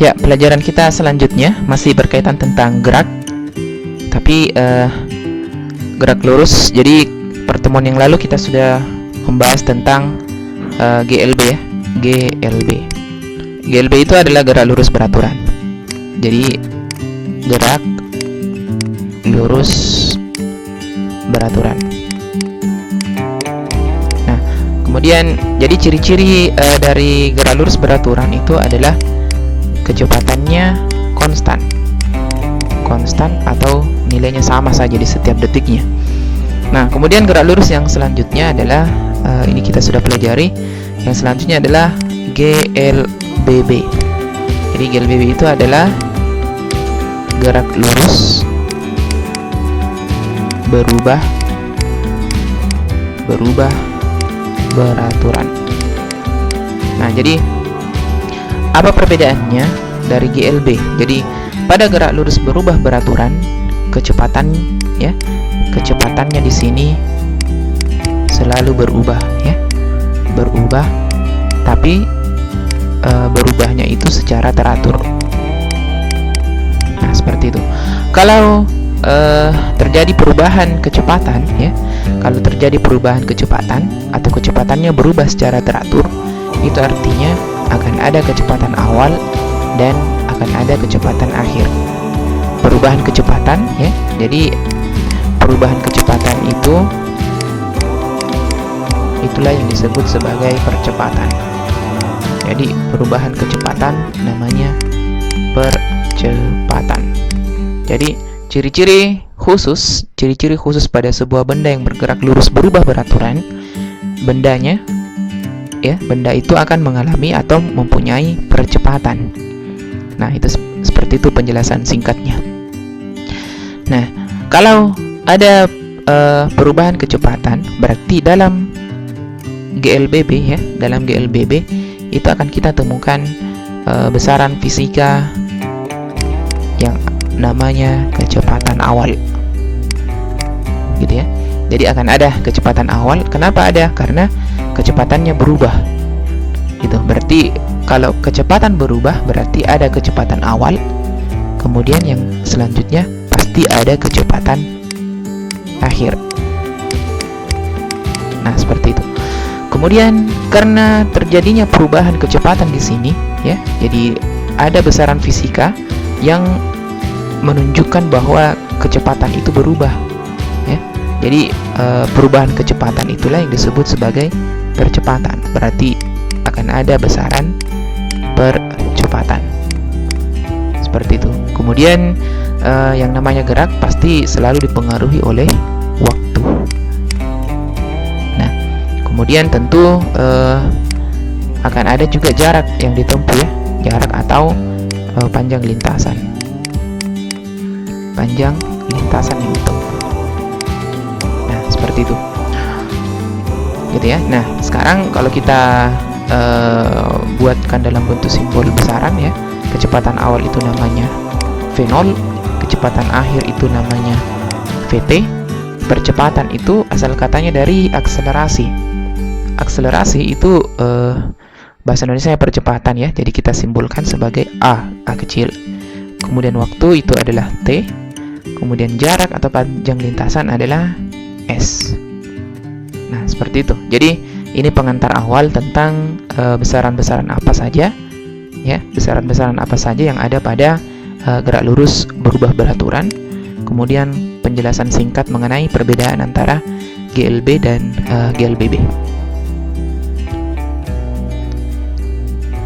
Ya, pelajaran kita selanjutnya masih berkaitan tentang gerak, tapi gerak lurus. Jadi pertemuan yang lalu kita sudah membahas tentang GLB ya, GLB itu adalah gerak lurus beraturan. Jadi gerak lurus beraturan. Nah, kemudian jadi ciri-ciri dari gerak lurus beraturan itu adalah kecepatannya konstan atau nilainya sama saja di setiap detiknya. Nah, kemudian gerak lurus yang selanjutnya adalah ini kita sudah pelajari. Yang selanjutnya adalah GLBB. Jadi GLBB itu adalah gerak lurus berubah beraturan. Nah, jadi apa perbedaannya dari GLB? Jadi pada gerak lurus berubah beraturan, kecepatannya di sini selalu berubah ya, berubah, tapi berubahnya itu secara teratur. Nah, seperti itu. Kalau terjadi perubahan kecepatan ya, kalau terjadi perubahan kecepatan atau kecepatannya berubah secara teratur, itu artinya akan ada kecepatan awal dan akan ada kecepatan akhir. Perubahan kecepatan ya, jadi perubahan kecepatan itulah yang disebut sebagai percepatan. Jadi perubahan kecepatan namanya percepatan. Jadi ciri-ciri khusus pada sebuah benda yang bergerak lurus berubah beraturan, benda itu akan mengalami atau mempunyai percepatan. Nah, itu seperti itu penjelasan singkatnya. Nah, kalau ada perubahan kecepatan, berarti dalam GLBB ya, dalam GLBB itu akan kita temukan besaran fisika yang namanya kecepatan awal, gitu ya. Jadi akan ada kecepatan awal. Kenapa ada? Karena kecepatannya berubah. Gitu. Berarti kalau kecepatan berubah berarti ada kecepatan awal. Kemudian yang selanjutnya pasti ada kecepatan akhir. Nah, seperti itu. Kemudian karena terjadinya perubahan kecepatan di sini ya, jadi ada besaran fisika yang menunjukkan bahwa kecepatan itu berubah ya. Jadi perubahan kecepatan itulah yang disebut sebagai percepatan. Berarti akan ada besaran percepatan. Seperti itu. Kemudian yang namanya gerak pasti selalu dipengaruhi oleh waktu. Nah, kemudian tentu akan ada juga jarak yang ditempuh ya, jarak atau panjang lintasan. Panjang lintasan yang ditempuh. Nah, seperti itu. Gitu ya. Nah, sekarang kalau kita buatkan dalam bentuk simbol besaran ya, kecepatan awal itu namanya V0, kecepatan akhir itu namanya VT. Percepatan itu asal katanya dari akselerasi. Akselerasi itu bahasa Indonesia percepatan ya, jadi kita simbolkan sebagai A kecil. Kemudian waktu itu adalah T. Kemudian jarak atau panjang lintasan adalah S. Nah, seperti itu. Jadi ini pengantar awal tentang besaran-besaran apa saja ya, besaran-besaran apa saja yang ada pada gerak lurus berubah beraturan. Kemudian penjelasan singkat mengenai perbedaan antara GLB dan GLBB.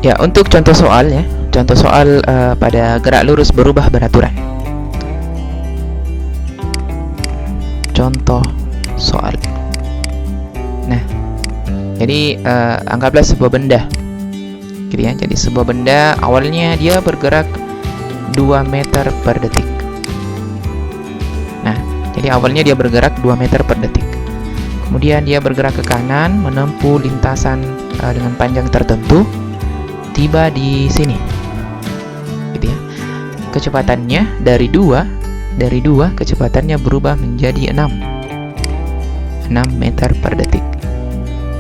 Ya, untuk contoh soal ya, contoh soal pada gerak lurus berubah beraturan. Contoh soal. Nah, jadi anggaplah sebuah benda, gitu ya. Jadi sebuah benda awalnya dia bergerak 2 meter per detik. Nah, jadi awalnya dia bergerak 2 meter per detik. Kemudian dia bergerak ke kanan, menempuh lintasan dengan panjang tertentu, tiba di sini, gitu ya. Kecepatannya dari 2 kecepatannya berubah menjadi 6 meter per detik,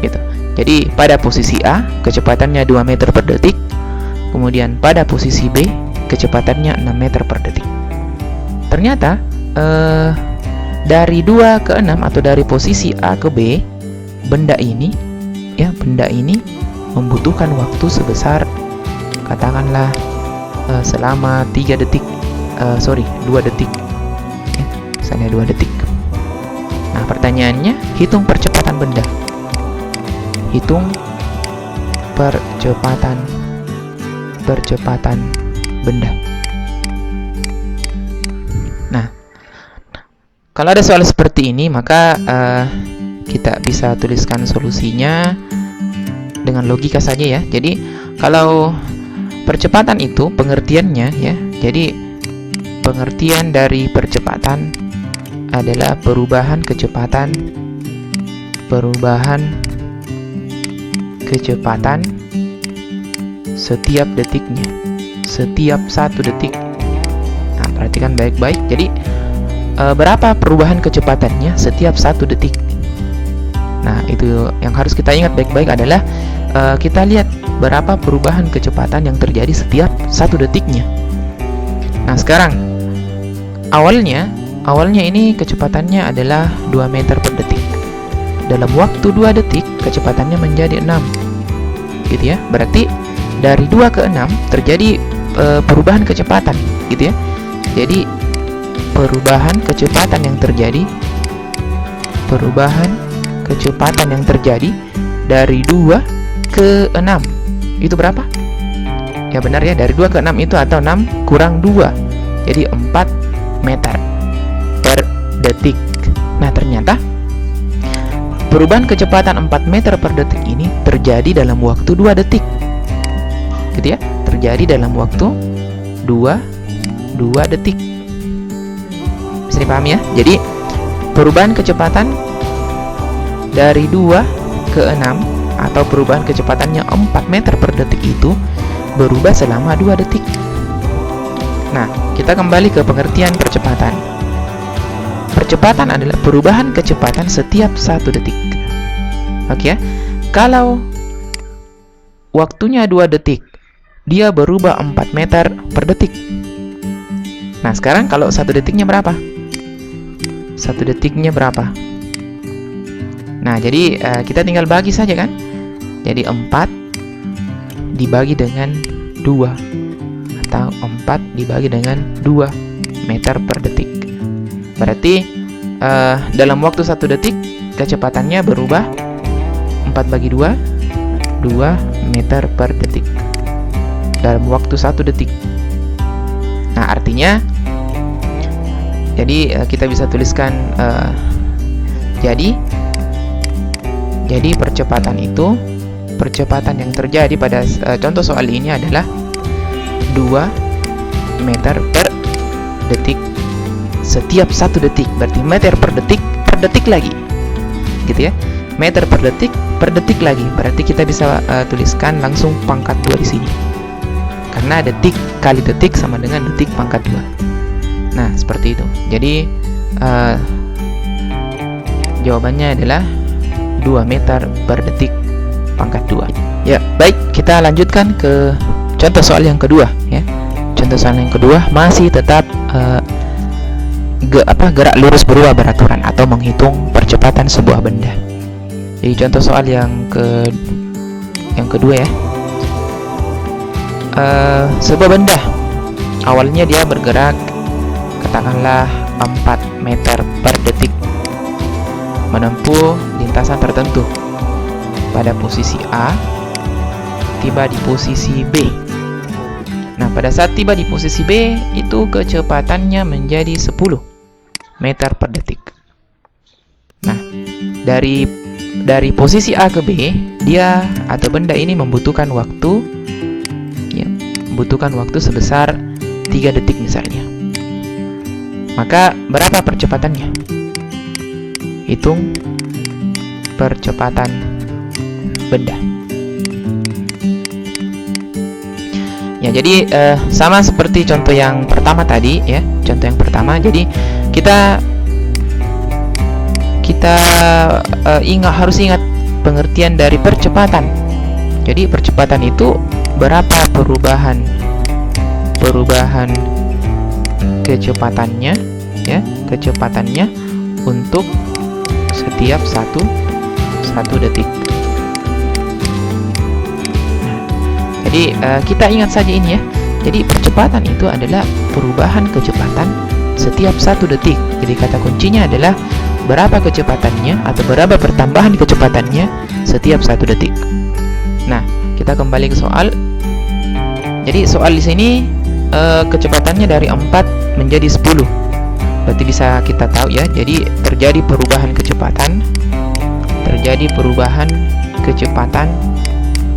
gitu. Jadi pada posisi A kecepatannya 2 meter per detik, Kemudian pada posisi B kecepatannya 6 meter per detik. Ternyata dari 2 ke 6 atau dari posisi A ke B, benda ini membutuhkan waktu sebesar, katakanlah selama 2 detik ya, misalnya 2 detik. Nah, pertanyaannya, hitung percepatan benda. Hitung percepatan benda. Nah, kalau ada soal seperti ini, maka kita bisa tuliskan solusinya dengan logika saja ya. Jadi kalau percepatan itu pengertiannya ya, jadi pengertian dari percepatan adalah perubahan kecepatan setiap detiknya, setiap 1 detik. Nah, perhatikan baik-baik. Jadi berapa perubahan kecepatannya setiap 1 detik. Nah, itu yang harus kita ingat baik-baik adalah kita lihat berapa perubahan kecepatan yang terjadi setiap 1 detiknya. Nah, sekarang awalnya ini kecepatannya adalah 2 meter per detik. Dalam waktu 2 detik kecepatannya menjadi 6, gitu ya. Berarti dari 2 ke 6 terjadi perubahan kecepatan, gitu ya. Jadi perubahan kecepatan yang terjadi dari 2 ke 6 itu berapa? Ya benar ya, dari 2 ke 6 itu, atau 6 kurang 2, jadi 4 meter per detik. Nah, ternyata perubahan kecepatan 4 meter per detik ini terjadi dalam waktu 2 detik, gitu ya. Terjadi dalam waktu 2 detik. Bisa dipahami ya? Jadi perubahan kecepatan dari 2 ke 6 atau perubahan kecepatannya 4 meter per detik itu berubah selama 2 detik. Nah, kita kembali ke pengertian percepatan. Percepatan adalah perubahan kecepatan setiap 1 detik. Oke ya? Kalau waktunya 2 detik, dia berubah 4 meter per detik. Nah, sekarang kalau 1 detiknya berapa? 1 detiknya berapa? Nah, jadi kita tinggal bagi saja kan? Jadi 4 dibagi dengan 2, atau 4 dibagi dengan 2 meter per detik. Berarti dalam waktu 1 detik kecepatannya berubah 4 bagi 2 meter per detik dalam waktu 1 detik. Nah, artinya jadi kita bisa tuliskan jadi percepatan yang terjadi pada contoh soal ini adalah 2 meter per detik setiap 1 detik. Berarti meter per detik lagi, gitu ya. Meter per detik lagi. Berarti kita bisa tuliskan langsung pangkat 2 di sini, karena detik kali detik sama dengan detik pangkat 2. Nah, seperti itu. Jadi jawabannya adalah 2 meter per detik pangkat 2. Ya, baik, kita lanjutkan ke contoh soal yang kedua ya. Contoh soal yang kedua masih tetap gerak lurus berubah beraturan atau menghitung percepatan sebuah benda. Jadi contoh soal yang kedua ya. Sebuah benda awalnya dia bergerak katakanlah 4 meter per detik menempuh lintasan tertentu. Pada posisi A tiba di posisi B. Nah, pada saat tiba di posisi B itu kecepatannya menjadi 10 meter per detik. Nah, dari posisi A ke B, dia atau benda ini membutuhkan waktu sebesar 3 detik misalnya. Maka berapa percepatannya? Hitung percepatan benda. Ya, jadi sama seperti contoh yang pertama tadi ya. Contoh yang pertama, jadi kita harus ingat pengertian dari percepatan. Jadi percepatan itu berapa perubahan kecepatannya, ya, kecepatannya untuk setiap satu detik. Nah, jadi kita ingat saja ini ya. Jadi percepatan itu adalah perubahan kecepatan setiap 1 detik. Jadi kata kuncinya adalah berapa kecepatannya atau berapa pertambahan kecepatannya setiap 1 detik. Nah, kita kembali ke soal. Jadi soal di sini kecepatannya dari 4 menjadi 10. Berarti bisa kita tahu ya. Jadi terjadi perubahan kecepatan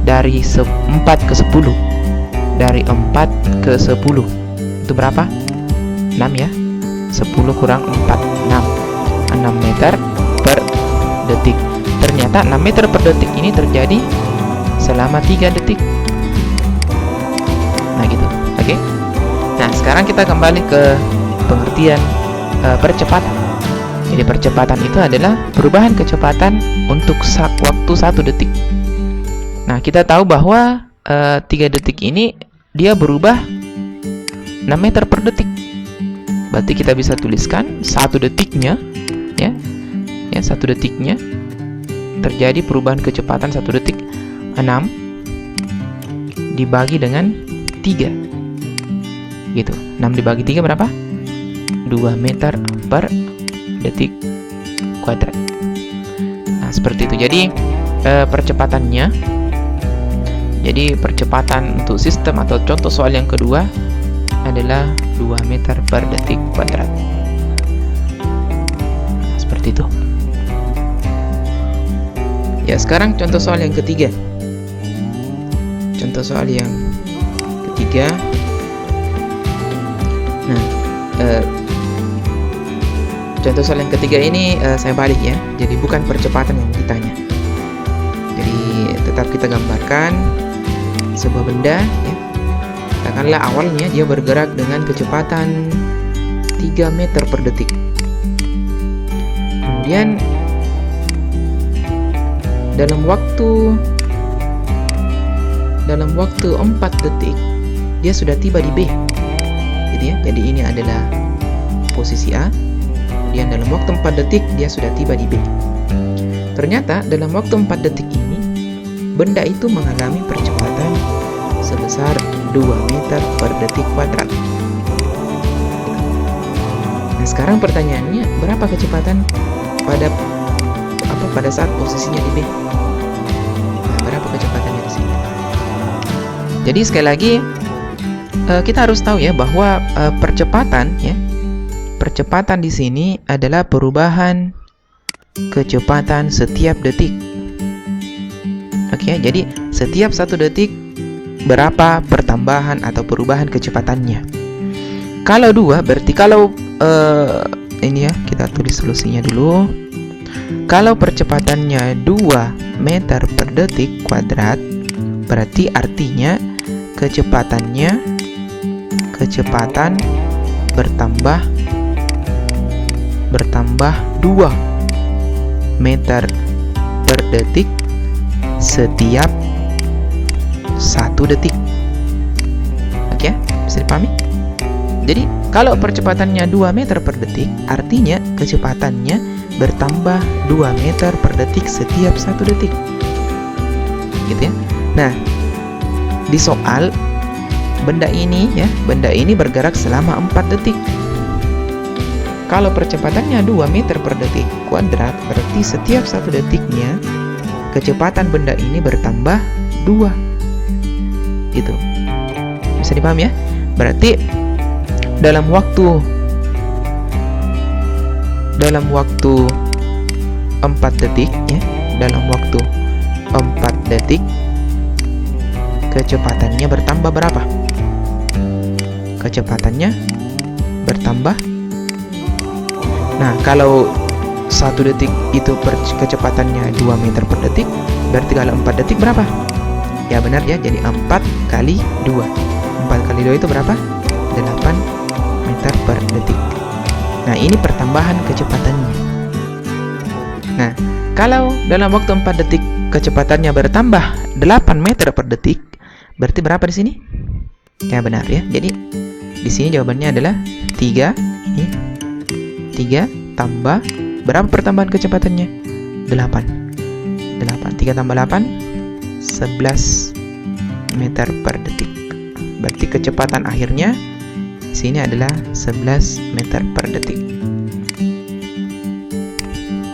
dari 4 ke 10. Dari 4 ke 10 itu berapa? 6 ya. 10 kurang 4, 6 meter per detik. Ternyata 6 meter per detik ini terjadi selama 3 detik. Nah gitu, oke. Nah sekarang kita kembali ke pengertian percepatan. Jadi percepatan itu adalah perubahan kecepatan untuk waktu 1 detik. Nah kita tahu bahwa 3 detik ini dia berubah 6 meter per detik. Berarti kita bisa tuliskan 1 detiknya ya, 1 detiknya terjadi perubahan kecepatan 1 detik 6 dibagi dengan 3 gitu. 6 dibagi 3 berapa? 2 meter per detik kuadrat. Nah seperti itu. Jadi percepatannya, jadi percepatan untuk sistem atau contoh soal yang kedua adalah 2 meter per detik kuadrat. Nah, seperti itu. Ya, sekarang contoh soal yang ketiga. Contoh soal yang ketiga. Nah, contoh soal yang ketiga ini saya balik ya. Jadi bukan percepatan yang ditanya. Jadi tetap kita gambarkan sebuah benda ya. Katakanlah awalnya dia bergerak dengan kecepatan 3 meter per detik. Kemudian dalam waktu 4 detik dia sudah tiba di B. Gitu ya. Jadi ini adalah posisi A. Kemudian dalam waktu 4 detik dia sudah tiba di B. Ternyata dalam waktu 4 detik ini benda itu mengalami percepatan sebesar 2 meter per detik kuadrat. Nah, sekarang pertanyaannya, berapa kecepatan pada saat posisinya di B? Nah, berapa kecepatannya di sini? Jadi sekali lagi kita harus tahu ya bahwa percepatan di sini adalah perubahan kecepatan setiap detik. Oke, jadi setiap 1 detik berapa pertambahan atau perubahan kecepatannya. Kalau 2 berarti kalau ini ya, kita tulis solusinya dulu. Kalau percepatannya 2 meter per detik kuadrat, berarti artinya kecepatan bertambah 2 meter per detik setiap 1 detik. Oke, bisa dipahami? Jadi kalau percepatannya 2 meter per detik, artinya kecepatannya bertambah 2 meter per detik setiap 1 detik. Gitu ya. Nah, di soal benda ini bergerak selama 4 detik. Kalau percepatannya 2 meter per detik kuadrat, berarti setiap 1 detiknya kecepatan benda ini bertambah 2. Gitu. Bisa dipahami ya? Berarti dalam waktu 4 detik ya, dalam waktu 4 detik kecepatannya bertambah berapa? Kecepatannya bertambah. Nah, kalau 1 detik itu kecepatannya 2 meter per detik, berarti kalau 4 detik berapa? Ya benar ya, jadi 4 kali 2. 4 kali 2 itu berapa? 8 meter per detik. Nah, ini pertambahan kecepatannya. Nah, kalau dalam waktu 4 detik kecepatannya bertambah 8 meter per detik, Berarti berapa di sini? Ya benar ya. Jadi di sini jawabannya adalah 3. Ini 3 tambah berapa pertambahan kecepatannya? 8. 3 tambah 8 11 meter per detik. Berarti kecepatan akhirnya di sini adalah 11 meter per detik.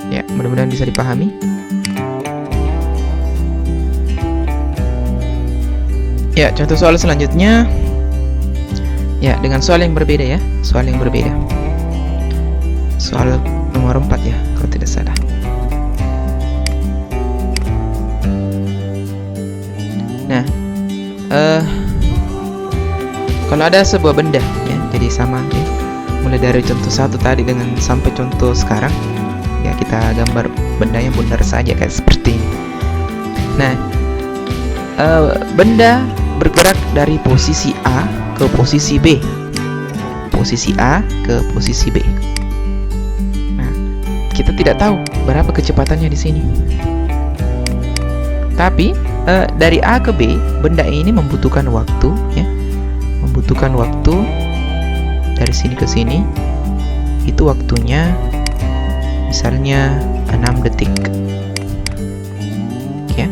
Ya, mudah-mudahan bisa dipahami. Ya, contoh soal selanjutnya. Ya, dengan soal yang berbeda ya. Soal yang berbeda. Soal nomor 4 ya, kalau tidak salah. Nah, kalau ada sebuah benda ya, jadi sama ya. Mulai dari contoh 1 tadi dengan sampai contoh sekarang. Ya, kita gambar benda yang bundar saja kayak seperti ini. Nah, benda bergerak dari posisi A ke posisi B. Posisi A ke posisi B. Nah, kita tidak tahu berapa kecepatannya di sini. Tapi dari A ke B, benda ini membutuhkan waktu ya. Membutuhkan waktu dari sini ke sini. Itu waktunya misalnya 6 detik. Ya.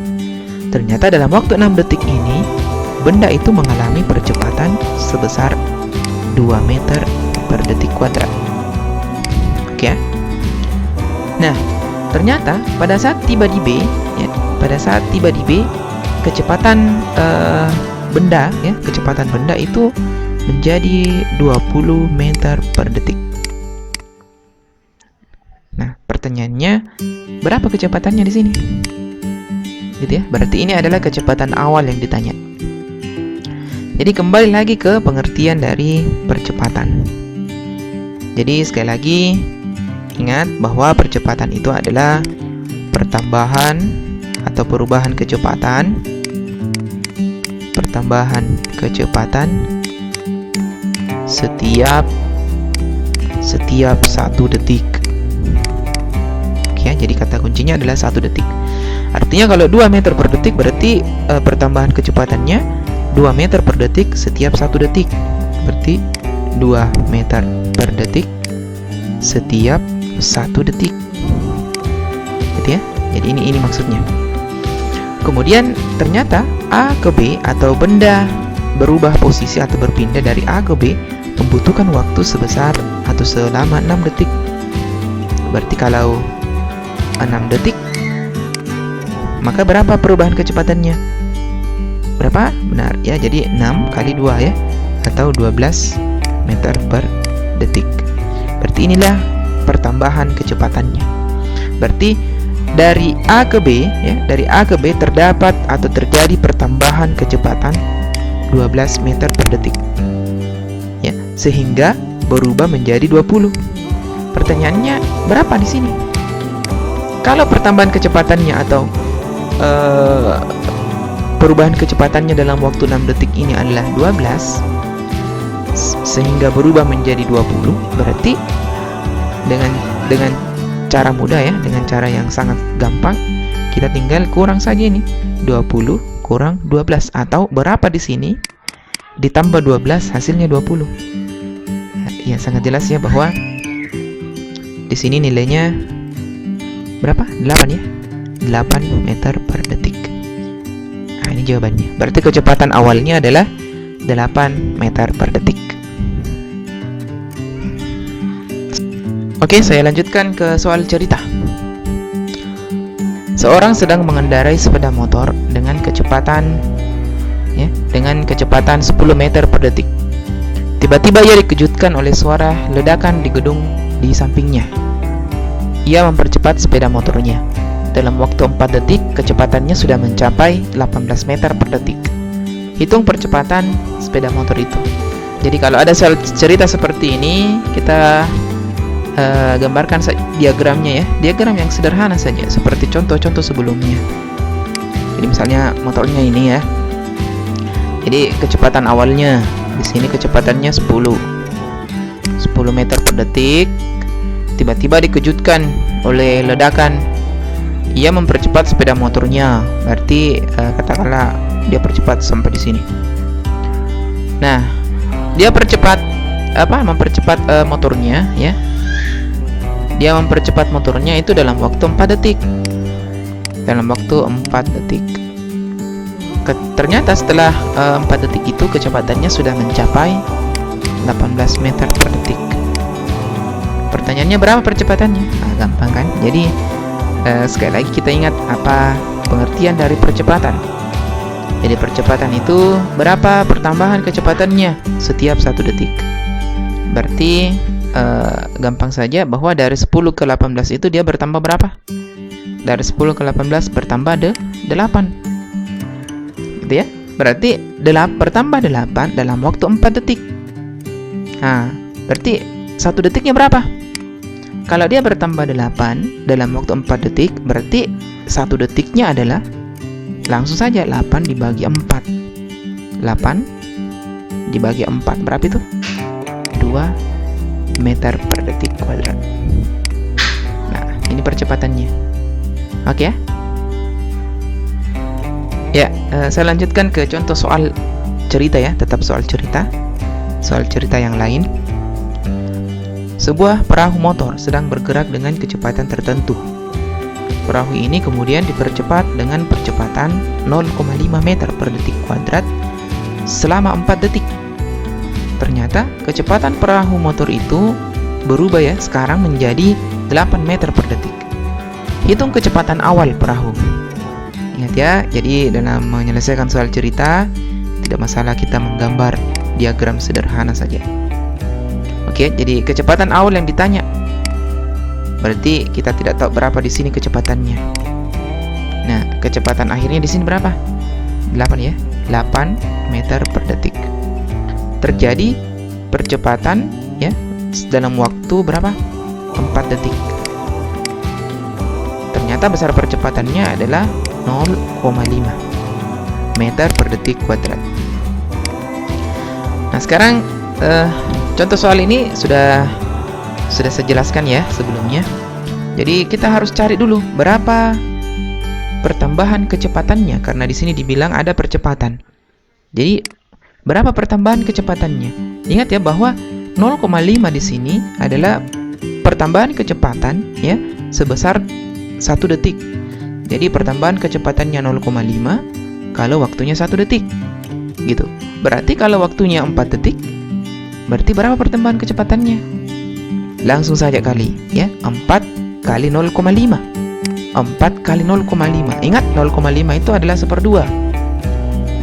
Ternyata dalam waktu 6 detik ini benda itu mengalami percepatan sebesar 2 meter per detik kuadrat. Oke ya. Nah, ternyata pada saat tiba di B ya, pada saat tiba di B, kecepatan benda ya, kecepatan benda itu menjadi 20 meter per detik. Nah, pertanyaannya berapa kecepatannya di sini? Gitu ya. Berarti ini adalah kecepatan awal yang ditanya. Jadi kembali lagi ke pengertian dari percepatan. Jadi sekali lagi ingat bahwa percepatan itu adalah pertambahan atau perubahan kecepatan. Pertambahan kecepatan setiap 1 detik. Oke, jadi kata kuncinya adalah 1 detik. Artinya kalau 2 meter per detik berarti pertambahan kecepatannya 2 meter per detik setiap 1 detik. Berarti 2 meter per detik setiap 1 detik. Gitu ya. Jadi ini maksudnya. Kemudian ternyata A ke B atau benda berubah posisi atau berpindah dari A ke B membutuhkan waktu sebesar atau selama 6 detik. Berarti kalau 6 detik, maka berapa perubahan kecepatannya? Berapa? Benar ya, jadi 6 kali 2 ya, atau 12 meter per detik. Berarti inilah pertambahan kecepatannya. Berarti dari A ke B ya, dari A ke B terdapat atau terjadi pertambahan kecepatan 12 meter per detik. Ya, sehingga berubah menjadi 20. Pertanyaannya berapa di sini? Kalau pertambahan kecepatannya atau perubahan kecepatannya dalam waktu 6 detik ini adalah 12 sehingga berubah menjadi 20, berarti dengan cara mudah ya, dengan cara yang sangat gampang, kita tinggal kurang saja ini 20 kurang 12, atau berapa di sini ditambah 12 hasilnya 20. Ya, sangat jelas ya bahwa di sini nilainya berapa? 8 ya. 8 meter per detik. Nah, ini jawabannya. Berarti kecepatan awalnya adalah 8 meter per detik. Oke, saya lanjutkan ke soal cerita. Seorang sedang mengendarai sepeda motor dengan kecepatan 10 meter per detik. Tiba-tiba ia dikejutkan oleh suara ledakan di gedung di sampingnya. Ia mempercepat sepeda motornya. Dalam waktu 4 detik, kecepatannya sudah mencapai 18 meter per detik. Hitung percepatan sepeda motor itu. Jadi kalau ada soal cerita seperti ini, kita gambarkan diagramnya ya. Diagram yang sederhana saja, seperti contoh-contoh sebelumnya. Jadi misalnya motornya ini ya. Jadi kecepatan awalnya di sini kecepatannya 10 meter per detik. Tiba-tiba dikejutkan oleh ledakan. Ia mempercepat sepeda motornya. Berarti katakanlah dia percepat sampai di sini. Nah, dia mempercepat motornya ya. Dia mempercepat motornya itu dalam waktu 4 detik. Dalam waktu 4 detik. Ternyata setelah 4 detik itu kecepatannya sudah mencapai 18 meter per detik. Pertanyaannya berapa percepatannya? Nah, gampang kan? Jadi sekali lagi kita ingat apa pengertian dari percepatan. Jadi percepatan itu berapa pertambahan kecepatannya setiap 1 detik. Berarti gampang saja bahwa dari 10 ke 18 itu dia bertambah berapa? Dari 10 ke 18 bertambah 8. Gitu ya. Berarti bertambah 8 dalam waktu 4 detik. Nah, berarti 1 detiknya berapa? Kalau dia bertambah 8 dalam waktu 4 detik, berarti 1 detiknya adalah langsung saja 8 dibagi 4. 8 dibagi 4 berapa itu? 2 meter per detik kuadrat. Nah, ini percepatannya. Oke ya? Ya, saya lanjutkan ke contoh soal cerita ya, tetap soal cerita. Soal cerita yang lain. Sebuah perahu motor sedang bergerak dengan kecepatan tertentu. Perahu ini kemudian dipercepat dengan percepatan 0,5 meter per detik kuadrat selama 4 detik. Ternyata kecepatan perahu motor itu berubah ya, sekarang menjadi 8 meter per detik. Hitung kecepatan awal perahu. Ingat ya, jadi dalam menyelesaikan soal cerita tidak masalah kita menggambar diagram sederhana saja. Oke, jadi kecepatan awal yang ditanya. Berarti kita tidak tahu berapa di sini kecepatannya. Nah, kecepatan akhirnya di sini berapa? 8 ya. 8 meter per detik. Terjadi percepatan ya dalam waktu berapa? 4 detik. Ternyata besar percepatannya adalah 0,5 meter per detik kuadrat. Nah, sekarang contoh soal ini sudah saya jelaskan ya sebelumnya. Jadi kita harus cari dulu berapa pertambahan kecepatannya, karena di sini dibilang ada percepatan. Jadi berapa pertambahan kecepatannya? Ingat ya bahwa 0,5 di sini adalah pertambahan kecepatan ya sebesar 1 detik. Jadi pertambahan kecepatannya 0,5 kalau waktunya 1 detik. Gitu. Berarti kalau waktunya 4 detik, berarti berapa pertambahan kecepatannya? Langsung saja kali ya, 4 kali 0,5. 4 kali 0,5. Ingat 0,5 itu adalah 1/2.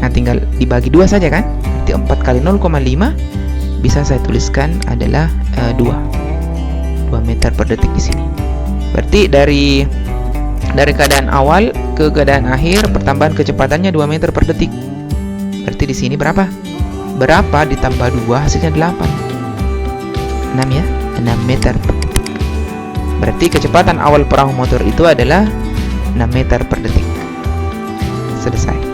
Nah, tinggal dibagi 2 saja kan? Berarti 4 kali 0,5 bisa saya tuliskan adalah 2 meter per detik di sini. Berarti dari keadaan awal ke keadaan akhir pertambahan kecepatannya 2 meter per detik. Berarti di sini berapa? Berapa ditambah 2 hasilnya 8. 6 ya, 6 meter per detik. Berarti kecepatan awal perahu motor itu adalah 6 meter per detik. Selesai.